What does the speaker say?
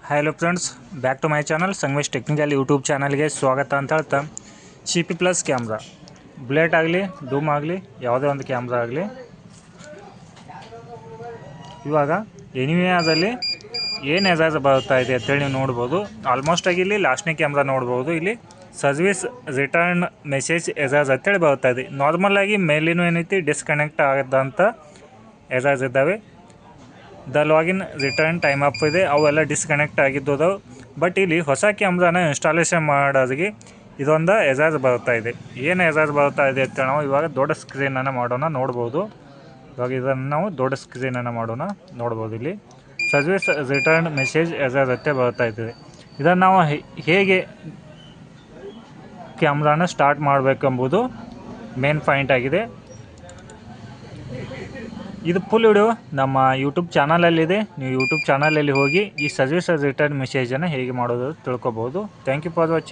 Hello friends, back to my channel Sangamesh technical YouTube ಚಾನಲ್ಗೆ ಸ್ವಾಗತ ಅಂತ ಹೇಳ್ತಾ, CP+ ಕ್ಯಾಮ್ರಾ ಬುಲೆಟ್ ಆಗಲಿ ಡೂಮ್ ಆಗಲಿ ಯಾವುದೇ ಒಂದು ಕ್ಯಾಮ್ರಾ ಆಗಲಿ ಇವಾಗ ಎನಿಮಿಯಾದಲ್ಲಿ ಏನು ಎಜಾಜ್ ಬರ್ತಾ ಇದೆ ಅಂತೇಳಿ ನೀವು ನೋಡ್ಬೋದು. ಆಲ್ಮೋಸ್ಟ್ ಆಗಿ ಇಲ್ಲಿ ಲಾಸ್ಟ್ನೇ ಕ್ಯಾಮ್ರಾ ನೋಡ್ಬೋದು. ಇಲ್ಲಿ ಸರ್ವಿಸ್ ರಿಟರ್ನ್ ಮೆಸೇಜ್ ಎಜಾಜ್ ಅಂತೇಳಿ ಬರ್ತಾ ಇದೆ. ನಾರ್ಮಲಾಗಿ ಮೇಲಿನೂ ಏನೈತಿ ಡಿಸ್ಕನೆಕ್ಟ್ ಆದಂಥ ಎಜಾಜ್ ಇದ್ದಾವೆ. The login return time up ಇದೆ, ಅವೆಲ್ಲ ಡಿಸ್ಕನೆಕ್ಟ್ ಆಗಿದ್ದು ಅದಾವೆ. ಬಟ್ ಇಲ್ಲಿ ಹೊಸ ಕ್ಯಾಮ್ರಾನ ಇನ್ಸ್ಟಾಲೇಷನ್ ಮಾಡೋದಿಗೆ ಇದೊಂದು ಎಜಾಜ್ ಬರ್ತಾ ಇದೆ. ಏನು ಎಜಾಜ್ ಬರ್ತಾ ಇದೆ ಅಂತ ನಾವು ಇವಾಗ ದೊಡ್ಡ ಸ್ಕ್ರೀನನ್ನು ಮಾಡೋಣ ನೋಡ್ಬೋದು. ಇವಾಗ ಇದನ್ನು ನಾವು ದೊಡ್ಡ ಸ್ಕ್ರೀನನ್ನು ಮಾಡೋಣ ನೋಡ್ಬೋದು. ಇಲ್ಲಿ ಸರ್ವಿಸ್ ರಿಟರ್ನ್ ಮೆಸೇಜ್ ಎಜಾಜ್ ಅಂತ ಬರ್ತಾ ಇದ್ದೇವೆ. ಇದನ್ನು ನಾವು ಹೇಗೆ ಕ್ಯಾಮ್ರಾನ ಸ್ಟಾರ್ಟ್ ಮಾಡಬೇಕೆಂಬುದು ಮೇನ್ ಪಾಯಿಂಟ್ ಆಗಿದೆ. ಇದು ಫುಲ್ ವಿಡಿಯೋ ನಮ್ಮ ಯೂಟ್ಯೂಬ್ ಚಾನಲಲ್ಲಿದೆ. ನೀವು ಯೂಟ್ಯೂಬ್ ಚಾನಲಲ್ಲಿ ಹೋಗಿ ಈ ಸರ್ವಿಸ್ ರಿಟರ್ನ್ ಮೆಸೇಜನ್ನು ಹೇಗೆ ಮಾಡೋದು ತಿಳ್ಕೊಬೋದು. Thank you for watching.